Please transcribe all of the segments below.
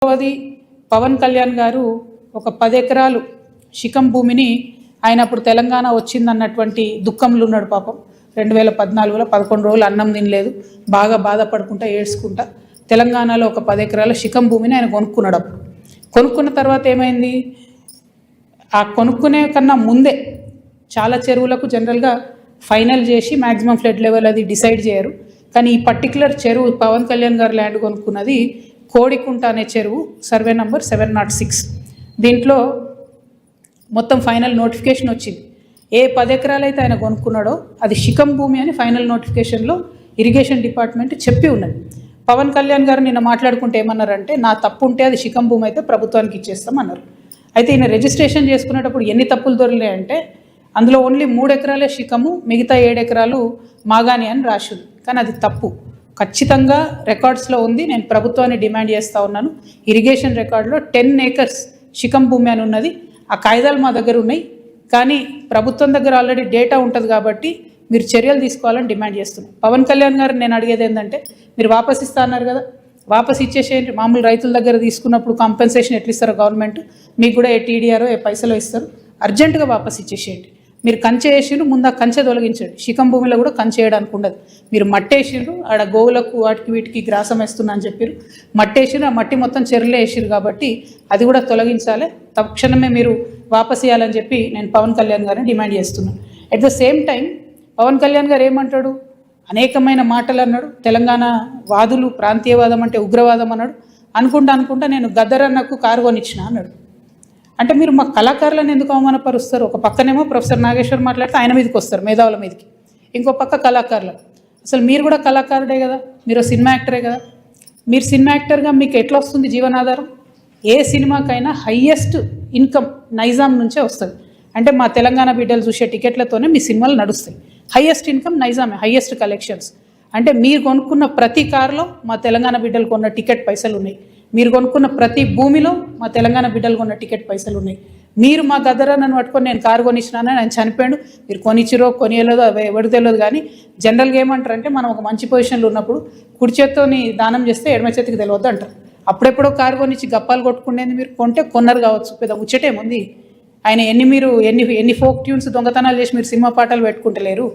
అది పవన్ కళ్యాణ్ గారు ఒక 10 ఎకరాలు శిఖం భూమిని ఆయన అప్పుడు తెలంగాణ వచ్చిందన్నటువంటి దుఃఖంలో ఉన్నాడు పాపం. 2014లో 11 రోజులు అన్నం తినలేదు, బాగా బాధపడుకుంటా ఏడ్చుకుంటా తెలంగాణలో ఒక 10 ఎకరాల శిఖం భూమిని ఆయన కొనుక్కున్నాడు. అప్పుడు కొనుక్కున్న తర్వాత ఏమైంది, ఆ కొనుక్కునే కన్నా ముందే చాలా చెరువులకు జనరల్గా ఫైనల్ చేసి మ్యాక్సిమం ఫ్లడ్ లెవెల్ అది డిసైడ్ చేయరు. కానీ ఈ పర్టికులర్ చెరువు పవన్ కళ్యాణ్ గారు ల్యాండ్ కొనుక్కున్నది కోడికుంట అనే చెరువు, సర్వే నంబర్ 706. దీంట్లో మొత్తం ఫైనల్ నోటిఫికేషన్ వచ్చింది. ఏ 10 ఎకరాలు అయితే ఆయన కొనుక్కున్నాడో అది శిఖం భూమి అని ఫైనల్ నోటిఫికేషన్లో ఇరిగేషన్ డిపార్ట్మెంట్ చెప్పి ఉన్నది. పవన్ కళ్యాణ్ గారు నిన్న మాట్లాడుకుంటే ఏమన్నారంటే, నా తప్పు ఉంటే అది శిఖం భూమి అయితే ప్రభుత్వానికి ఇచ్చేస్తామన్నారు. అయితే ఈయన రిజిస్ట్రేషన్ చేసుకునేటప్పుడు ఎన్ని తప్పులు దొరికాయంటే, అందులో ఓన్లీ 3 ఎకరాలే శిఖము, మిగతా 7 ఎకరాలు మాగాని అని రాసింది. కానీ అది తప్పు, ఖచ్చితంగా రికార్డ్స్లో ఉంది. నేను ప్రభుత్వాన్ని డిమాండ్ చేస్తూ ఉన్నాను, ఇరిగేషన్ రికార్డులో 10 acres శిఖం భూమి అని ఉన్నది. ఆ కాగితాలు మా దగ్గర ఉన్నాయి, కానీ ప్రభుత్వం దగ్గర ఆల్రెడీ డేటా ఉంటుంది కాబట్టి మీరు చర్యలు తీసుకోవాలని డిమాండ్ చేస్తున్నాను. పవన్ కళ్యాణ్ గారు నేను అడిగేది ఏంటంటే, మీరు వాపస్ ఇస్తా అన్నారు కదా, వాపస్ ఇచ్చేసేయండి. మామూలు రైతుల దగ్గర తీసుకున్నప్పుడు కాంపెన్సేషన్ ఎట్లా ఇస్తారో గవర్నమెంట్, మీకు కూడా ఏ టీడీఆరో ఏ పైసలో ఇస్తారు, అర్జెంటుగా వాపస్ ఇచ్చేసేయండి. మీరు కంచె వేసిండ్రు, ముందు ఆ కంచె తొలగించండి. శిఖం భూమిలో కూడా కంచె వేయడానికి ఉండదు. మీరు మట్టేసిండ్రు, ఆడ గోవులకు వాటికి వీటికి గ్రాసం వేస్తున్నా అని చెప్పారు, మట్టేసిండ్రు, ఆ మట్టి మొత్తం చెరువులో వేసిరు కాబట్టి అది కూడా తొలగించాలి, తక్షణమే మీరు వాపస్ ఇవ్వాలని చెప్పి నేను పవన్ కళ్యాణ్ గారిని డిమాండ్ చేస్తున్నాను. At the same time Pawan Kalyan గారు ఏమంటాడు, అనేకమైన మాటలు అన్నాడు. తెలంగాణ వాదులు ప్రాంతీయవాదం అంటే ఉగ్రవాదం అన్నాడు. అనుకుంటా నేను గద్దరన్నకు కారు కొనిచ్చిన అన్నాడు. అంటే మీరు మా కళాకారులను ఎందుకు అవమానపరుస్తారు? ఒక పక్కనేమో ప్రొఫెసర్ నాగేశ్వర్ మాట్లాడితే ఆయన మీదకి వస్తారు, మేధావుల మీదకి, ఇంకో పక్క కళాకారులు. అసలు మీరు కూడా కళాకారుడే కదా, మీరు సినిమా యాక్టరే కదా. మీరు సినిమా యాక్టర్గా మీకు ఎట్లా వస్తుంది జీవనాధారం? ఏ సినిమాకైనా హయ్యెస్ట్ ఇన్కమ్ నైజాం నుంచే వస్తుంది. అంటే మా తెలంగాణ బిడ్డలు చూసే టికెట్లతోనే మీ సినిమాలు నడుస్తాయి. హయ్యెస్ట్ ఇన్కమ్ నైజామే, హయ్యెస్ట్ కలెక్షన్స్. అంటే మీరు కొనుక్కున్న ప్రతి కారులో మా తెలంగాణ బిడ్డలు కొన్న టికెట్ పైసలు ఉన్నాయి. మీరు కొనుక్కున్న ప్రతి భూమిలో మా తెలంగాణ బిడ్డలు కొన్న టికెట్ పైసలు ఉన్నాయి. మీరు మా గద్దరన్నను పట్టుకొని నేను కారు కొనిచ్చినానని ఆయన చనిపోయాడు, మీరు కొనిచ్చిరో కొనియలేదో ఎవరికి తెలియదు. కానీ జనరల్గా ఏమంటారంటే, మనం ఒక మంచి పొజిషన్లో ఉన్నప్పుడు కుడి చేత్తోని దానం చేస్తే ఎడమ చేతికి తెలియద్దు అంటారు. అప్పుడెప్పుడో కారు కొనిచ్చి గప్పాలు కొట్టుకునేది మీరు కొంటే కొన్నారు కావచ్చు, పెద్ద ముచ్చటేముంది. ఆయన ఎన్ని ఫోక్ ట్యూన్స్ దొంగతనాలు చేసి మీరు సినిమా పాటలు పెట్టుకుంటలేరు.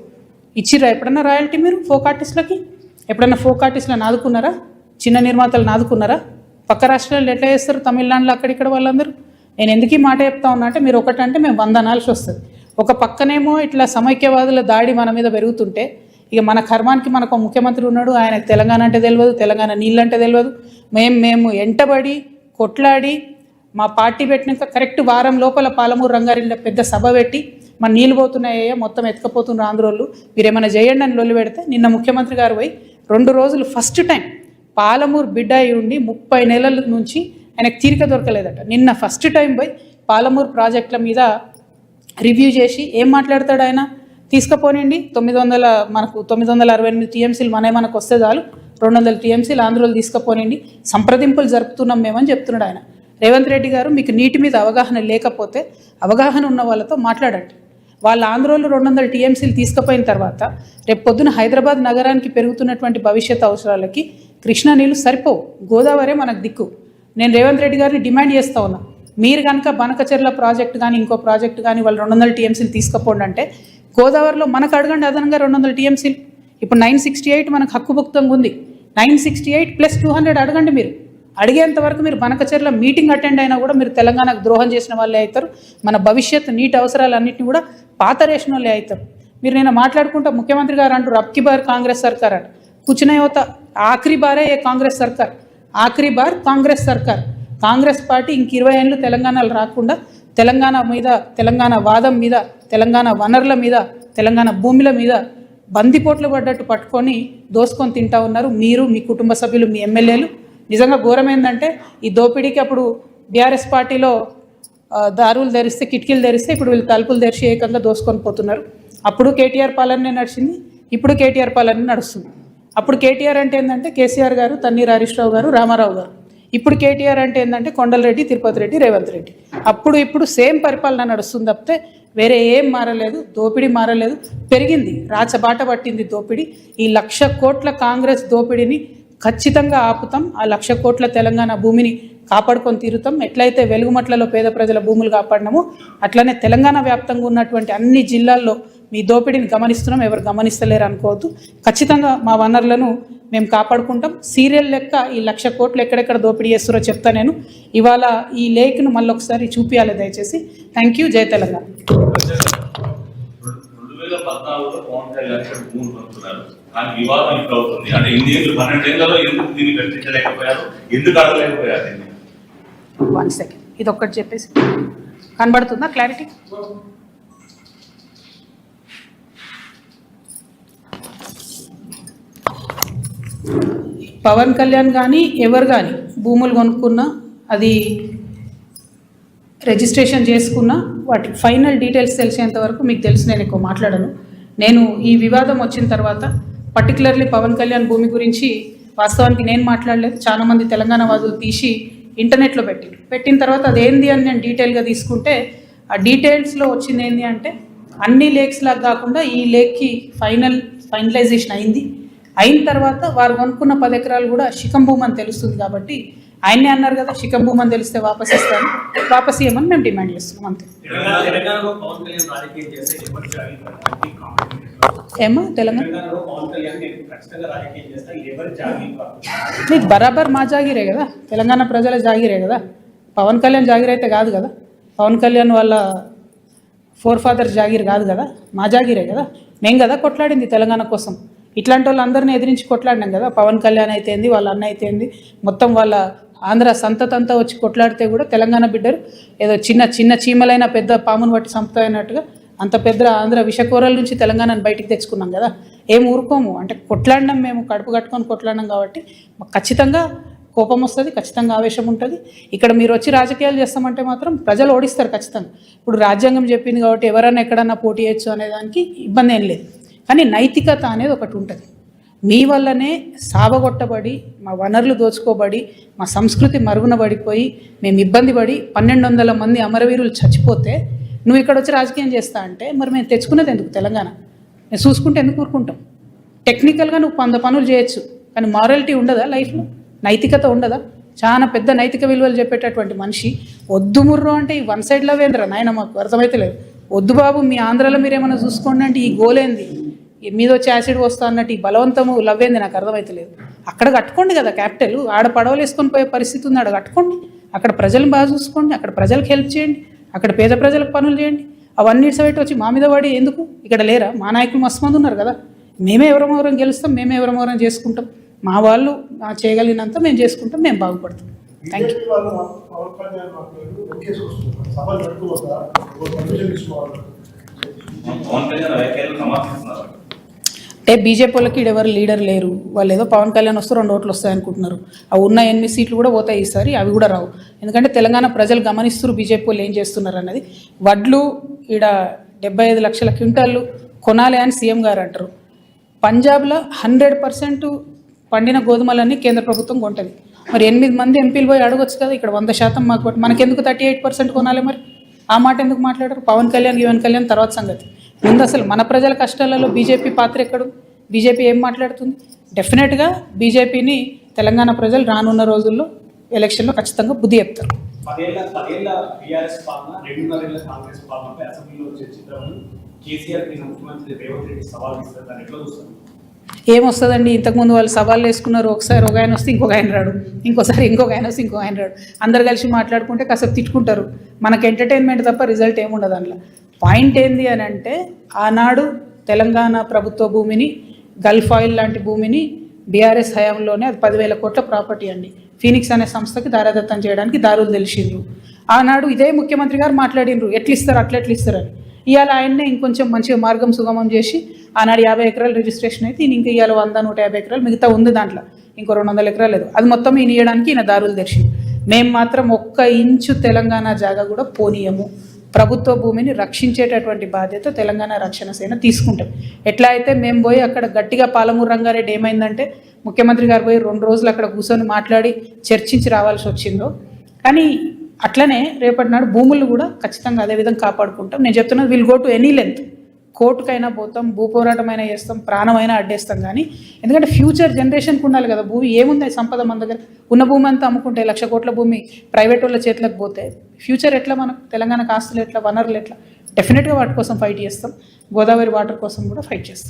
ఇచ్చిరా ఎప్పుడన్నా రాయల్టీ మీరు ఫోక్ ఆర్టిస్టులకి? ఎప్పుడన్నా ఫోక్ ఆర్టిస్టులను ఆదుకున్నారా? చిన్న నిర్మాతలను ఆదుకున్నారా? పక్క రాష్ట్రాల్లో ఎట్లా చేస్తారు, తమిళనాడులో అక్కడిక్కడ వాళ్ళందరూ. నేను ఎందుకు ఈ మాట చెప్తా ఉన్నా అంటే, మీరు ఒకటంటే మేము 100 అనాల్సి వస్తుంది. ఒక పక్కనేమో ఇట్లా సమైక్యవాదుల దాడి మన మీద పెరుగుతుంటే, ఇక మన కర్మానికి మనకు ముఖ్యమంత్రి ఉన్నాడు, ఆయనకు తెలంగాణ అంటే తెలియదు, తెలంగాణ నీళ్ళంటే తెలియదు. మేము ఎంటబడి కొట్లాడి మా పార్టీ పెట్టినాక కరెక్ట్ వారం లోపల పాలమూరు రంగారెడ్డిలో పెద్ద సభ పెట్టి, మన నీళ్ళు పోతున్నాయ్యా మొత్తం ఎత్తుకపోతున్నారు ఆంధ్రోళ్ళు, మీరేమైనా చేయండి అని లొల్లి పెడితే, నిన్న ముఖ్యమంత్రి గారు పోయి 2 రోజులు ఫస్ట్ టైం పాలమూరు బిడ్డ అయి ఉండి 30 నెలల నుంచి ఆయనకు తీరిక దొరకలేదట. నిన్న ఫస్ట్ టైం పోయి పాలమూరు ప్రాజెక్టుల మీద రివ్యూ చేసి ఏం మాట్లాడతాడు ఆయన, తీసుకుపోనండి 968 టీఎంసీలు మనకు వస్తే చాలు, 200 టీఎంసీలు ఆంధ్రోళ్ళు తీసుకుపోనండి, సంప్రదింపులు జరుపుతున్నాం మేమని చెప్తున్నాడు ఆయన. రేవంత్ రెడ్డి గారు, మీకు నీటి మీద అవగాహన లేకపోతే అవగాహన ఉన్న వాళ్ళతో మాట్లాడండి. వాళ్ళ ఆంధ్రోళ్ళు 200 టీఎంసీలు తీసుకుపోయిన తర్వాత రేపు పొద్దున హైదరాబాద్ నగరానికి పెరుగుతున్నటువంటి భవిష్యత్ అవసరాలకి కృష్ణా నీళ్ళు సరిపోవు, గోదావరి మనకు దిక్కు. నేను రేవంత్ రెడ్డి గారిని డిమాండ్ చేస్తూ ఉన్నా, మీరు కనుక బనకచెర్ల ప్రాజెక్టు కానీ ఇంకో ప్రాజెక్టు కానీ వాళ్ళు 200 టీఎంసీలు తీసుకుపోండి అంటే, గోదావరిలో మనకు అడగండి అదనంగా 200 టీఎంసీలు. ఇప్పుడు 968 మనకు హక్కుభుక్తంగా ఉంది, 968 + 200 అడగండి. మీరు అడిగేంత వరకు మీరు బనకచెర్ల మీటింగ్ అటెండ్ అయినా కూడా మీరు తెలంగాణకు ద్రోహం చేసిన వాళ్ళే అవుతారు. మన భవిష్యత్తు నీటి అవసరాలన్నింటినీ కూడా పాతరేసిన వాళ్ళే అవుతారు. మీరు నేను మాట్లాడుకుంటా ముఖ్యమంత్రి గారు అంటారు, అబ్కి బార్ కాంగ్రెస్ సర్కార్ అంట. కూర్చునే యువత ఆఖరి బారే ఏ కాంగ్రెస్ సర్కార్, ఆఖరి బార్ కాంగ్రెస్ సర్కార్. కాంగ్రెస్ పార్టీ ఇంక 20 ఏళ్ళు తెలంగాణలో రాకుండా తెలంగాణ మీద, తెలంగాణ వాదం మీద, తెలంగాణ వనరుల మీద, తెలంగాణ భూముల మీద బందిపోట్లు పడ్డట్టు పట్టుకొని దోసుకొని తింటా ఉన్నారు మీరు, మీ కుటుంబ సభ్యులు, మీ ఎమ్మెల్యేలు. నిజంగా ఘోరం ఏంటంటే, ఈ దోపిడీకి అప్పుడు బీఆర్ఎస్ పార్టీలో దారులు ధరిస్తే, కిటికీలు ధరిస్తే, ఇప్పుడు వీళ్ళు తలుపులు తెరిచి ఏకంగా దోసుకొని పోతున్నారు. అప్పుడు కేటీఆర్ పాలనే నడిచింది, ఇప్పుడు కేటీఆర్ పాలన నడుస్తుంది. అప్పుడు కేటీఆర్ అంటే ఏంటంటే కేసీఆర్ గారు, తన్నీర్ హరీష్ రావు గారు, రామారావు గారు. ఇప్పుడు కేటీఆర్ అంటే ఏంటంటే కొండలరెడ్డి, తిరుపతి రెడ్డి, రేవంత్ రెడ్డి. ఇప్పుడు సేమ్ పరిపాలన నడుస్తుంది తప్పితే వేరే ఏం మారలేదు. దోపిడీ మారలేదు, పెరిగింది, రాచబాట పట్టింది దోపిడీ. ఈ 1,00,000 కోట్ల కాంగ్రెస్ దోపిడీని ఖచ్చితంగా ఆపుతాం. ఆ 1,00,000 కోట్ల తెలంగాణ భూమిని కాపాడుకొని తీరుతాం. ఎట్లయితే వెలుగుమట్లలో పేద ప్రజల భూములు కాపాడినామో అట్లనే తెలంగాణ వ్యాప్తంగా ఉన్నటువంటి అన్ని జిల్లాల్లో మీ దోపిడీని గమనిస్తున్నాం, ఎవరు గమనిస్తలేరు అనుకోవద్దు. ఖచ్చితంగా మా వనరులను మేము కాపాడుకుంటాం. సీరియల్ లెక్క ఈ 1,00,000 కోట్లు ఎక్కడెక్కడ దోపిడీ చేస్తారో చెప్తా నేను. ఇవాళ ఈ లేక్ను మళ్ళీ ఒకసారి చూపించాలి దయచేసి. Thank you. జై తెలంగాణ. 2014లో పవన్ కళ్యాణ్ భూములు పంపుతున్నారు, కానీ వివాదం ఇప్పుడు అవుతుంది. అంటే 12 ఏళ్లలో ఎందుకు దీన్ని ప్రశ్నించలేకపోయారు, ఎందుకు అడగలేకపోయారు? 1 సెకండ్, ఇది ఒక్కటి చెప్పేసి కనబడుతుందా క్లారిటీ? పవన్ కళ్యాణ్ కానీ ఎవరు కానీ భూములు కొనుక్కున్నా, అది రిజిస్ట్రేషన్ చేసుకున్నా, వాటి ఫైనల్ డీటెయిల్స్ తెలిసేంత వరకు మీకు తెలిసి నేను ఎక్కువ మాట్లాడను. నేను ఈ వివాదం వచ్చిన తర్వాత పర్టికులర్లీ పవన్ కళ్యాణ్ భూమి గురించి వాస్తవానికి నేను మాట్లాడలేదు. చాలామంది తెలంగాణ వాదులు తీసి ఇంటర్నెట్లో పెట్టిన తర్వాత అదేంది అని నేను డీటెయిల్గా తీసుకుంటే ఆ డీటెయిల్స్లో వచ్చింది ఏంటి అంటే అన్ని లేక్స్ లాగా కాకుండా ఈ లేక్కి ఫైనలైజేషన్ అయిన తర్వాత వారు కొనుక్కున్న 10 ఎకరాలు కూడా శిఖం భూమి అని తెలుస్తుంది. కాబట్టి ఆయనే అన్నారు కదా, శిఖం భూమి అని తెలిస్తే వాపస్ ఇస్తాను, వాపస్ ఇవ్వమని మేము డిమాండ్ చేస్తున్నాం అంతే. ఏమో నీకు బరాబర్ మా జాగిరే కదా, తెలంగాణ ప్రజల జాగిరే కదా, పవన్ కళ్యాణ్ జాగిర్ అయితే కాదు కదా, పవన్ కళ్యాణ్ వాళ్ళ ఫాదర్స్ జాగిర్ కాదు కదా, మా జాగిరే కదా. మేము కదా కొట్లాడింది తెలంగాణ కోసం. ఇట్లాంటి వాళ్ళందరినీ ఎదిరించి కొట్లాడినాం కదా. పవన్ కళ్యాణ్ అయితేంది, వాళ్ళ అన్న అయితేంది, మొత్తం వాళ్ళ ఆంధ్ర సంతతంతా వచ్చి కొట్లాడితే కూడా తెలంగాణ బిడ్డరు ఏదో చిన్న చీమలైన పెద్ద పామును బట్టి సంపుతాయన్నట్టుగా అంత పెద్ద ఆంధ్ర విషకూరల నుంచి తెలంగాణను బయటికి తెచ్చుకున్నాం కదా. ఏం ఊరుకోము, అంటే కొట్లాడినాం, మేము కడుపు కట్టుకొని కొట్లాడినాం కాబట్టి ఖచ్చితంగా కోపం వస్తుంది, ఖచ్చితంగా ఆవేశం ఉంటుంది. ఇక్కడ మీరు వచ్చి రాజకీయాలు చేస్తామంటే మాత్రం ప్రజలు ఓడిస్తారు ఖచ్చితంగా. ఇప్పుడు రాజ్యాంగం చెప్పింది కాబట్టి ఎవరైనా ఎక్కడన్నా పోటీ చేయొచ్చు అనే దానికి ఇబ్బంది ఏం లేదు. కానీ నైతికత అనేది ఒకటి ఉంటుంది. మీ వల్లనే సావగొట్టబడి, మా వనరులు దోచుకోబడి, మా సంస్కృతి మరుగున పడిపోయి, మేము ఇబ్బంది పడి 1200 మంది అమరవీరులు చచ్చిపోతే నువ్వు ఇక్కడ వచ్చి రాజకీయం చేస్తా అంటే మరి మేము తెచ్చుకున్నది ఎందుకు తెలంగాణ? మేము చూసుకుంటే ఎందుకు ఊరుకుంటాం? టెక్నికల్గా నువ్వు 100 పనులు చేయొచ్చు, కానీ మారాలిటీ ఉండదా లైఫ్లో? నైతికత ఉండదా? చాలా పెద్ద నైతిక విలువలు చెప్పేటటువంటి మనిషి వద్దు ముర్రు అంటే ఈ వన్ సైడ్ లవ్ ఏంద్రా నాయన, మాకు అర్థమైతే లేదు. వద్దు బాబు, మీ ఆంధ్రాలో మీరు ఏమైనా చూసుకోండి అంటే ఈ గోలేంది, మీద వచ్చి యాసిడ్ వస్తా అన్నట్టు ఈ బలవంతము లవ్ ఏంది, నాకు అర్థమైతలేదు. అక్కడ కట్టుకోండి కదా క్యాపిటల్, ఆడ పడవలు వేసుకొని పోయే పరిస్థితి ఉంది, ఆడ కట్టుకోండి. అక్కడ ప్రజలను బాగా చూసుకోండి, అక్కడ ప్రజలకు హెల్ప్ చేయండి, అక్కడ పేద ప్రజలకు పనులు చేయండి. అవన్నీ ఇట్సబెట్టి వచ్చి మా మీద పడి ఎందుకు? ఇక్కడ లేరా మా నాయకులు? మస్తు మంది ఉన్నారు కదా. మేమే ఎవరమవరం గెలుస్తాం, మేమే ఎవరమవరం చేసుకుంటాం. మా వాళ్ళు చేయగలిగినంత మేము చేసుకుంటాం, మేము బాగుపడతాం. Thank you. అంటే బీజేపీ వాళ్ళకి ఎవరు లీడర్ లేరు, వాళ్ళు ఏదో పవన్ కళ్యాణ్ వస్తే 2 ఓట్లు వస్తాయి అనుకుంటున్నారు. ఆ ఉన్న 8 సీట్లు కూడా పోతాయి ఈసారి, అవి కూడా రావు. ఎందుకంటే తెలంగాణ ప్రజలు గమనిస్తున్నారు బీజేపీ వాళ్ళు ఏం చేస్తున్నారు అన్నది. వడ్లు ఈడ 75 లక్షల క్వింటాళ్ళు కొనాలి అని సీఎం గారు అంటారు. పంజాబ్లో 100% పండిన గోధుమలన్నీ కేంద్ర ప్రభుత్వం కొంటుంది. మరి 8 మంది ఎంపీలు పోయి అడగొచ్చు కదా, ఇక్కడ 100% మాకు, మనకెందుకు 38% కొనాలి? మరి ఆ మాట ఎందుకు మాట్లాడరు? పవన్ కళ్యాణ్ తర్వాత సంగతి. ముందు అసలు మన ప్రజల కష్టాలలో బీజేపీ పాత్ర ఎక్కడు? బీజేపీ ఏం మాట్లాడుతుంది? డెఫినెట్గా బీజేపీని తెలంగాణ ప్రజలు రానున్న రోజుల్లో ఎలక్షన్లో ఖచ్చితంగా బుద్ధి చెప్తారు. 10 ఏళ్ల బీఆర్ఎస్ పాలన, 2.5 ఏళ్ల కాంగ్రెస్ పాలనపై అసెంబ్లీలో చర్చిద్దామని కేసీఆర్ ముఖ్యమంత్రి రేవంత్ రెడ్డి సవాల్ ఇస్తారు, దాన్ని ఎట్లా చూస్తారు? ఏమొస్తుందండి? ఇంతకుముందు వాళ్ళు సవాళ్ళు వేసుకున్నారు. ఒకసారి ఒక ఆయన వస్తే ఇంకొక ఆయన రాడు, ఇంకోసారి ఇంకొక ఆయన వస్తే ఇంకొక ఆయన రాడు. అందరు కలిసి మాట్లాడుకుంటే కాసేపు తిట్టుకుంటారు. మనకు ఎంటర్టైన్మెంట్ తప్ప రిజల్ట్ ఏముండదు అందులో. పాయింట్ ఏంది అని అంటే, ఆనాడు తెలంగాణ ప్రభుత్వ భూమిని, గల్ఫ్ ఆయిల్ లాంటి భూమిని బీఆర్ఎస్ హయాంలోనే, అది 10,000 కోట్ల ప్రాపర్టీ అండి, ఫీనిక్స్ అనే సంస్థకి దారాదత్తం చేయడానికి దారులు తెలిసిండ్రు. ఆనాడు ఇదే ముఖ్యమంత్రి గారు మాట్లాడినరు, ఎట్లిస్తారు అట్లెట్లిస్తారని. ఇవాళ ఆయన్నే ఇంకొంచెం మంచిగా మార్గం సుగమం చేసి ఆనాడు 50 ఎకరాలు రిజిస్ట్రేషన్ అయితే ఈయన ఇంకా ఇవాళ 100-150 ఎకరాలు మిగతా ఉంది, దాంట్లో ఇంకో 200 ఎకరాలు లేదు, అది మొత్తం ఈయన ఇవ్వడానికి ఈయన దారులు తెరిచింది. మేము మాత్రం 1 ఇంచు తెలంగాణ జాగా కూడా పోనీయము. ప్రభుత్వ భూమిని రక్షించేటటువంటి బాధ్యత తెలంగాణ రక్షణ సేన తీసుకుంటాం. ఎట్లా అయితే మేము పోయి అక్కడ గట్టిగా పాలమూరు రంగారెడ్డి ఏమైందంటే ముఖ్యమంత్రి గారు పోయి 2 రోజులు అక్కడ కూర్చొని మాట్లాడి చర్చించి రావాల్సి వచ్చిందో, కానీ అట్లనే రేపటి నాడు భూములు కూడా ఖచ్చితంగా అదే విధంగా కాపాడుకుంటాం. నేను చెప్తున్నది, will go to any length. కోర్టుకైనా పోతాం, భూ పోరాటమైనా చేస్తాం, ప్రాణమైనా అడ్డేస్తాం. కానీ ఎందుకంటే ఫ్యూచర్ జనరేషన్కి ఉండాలి కదా. భూమి ఏముంది సంపద మన దగ్గర, ఉన్న భూమి అంతా అమ్ముకుంటే 1,00,000 కోట్ల భూమి ప్రైవేట్ వాళ్ళ చేతులకు పోతే ఫ్యూచర్ ఎట్లా, మనకు తెలంగాణకు ఆస్తులు ఎట్లా, వనరులు ఎట్లా? డెఫినెట్గా వాటి కోసం ఫైట్ చేస్తాం. గోదావరి వాటర్ కోసం కూడా ఫైట్ చేస్తాం.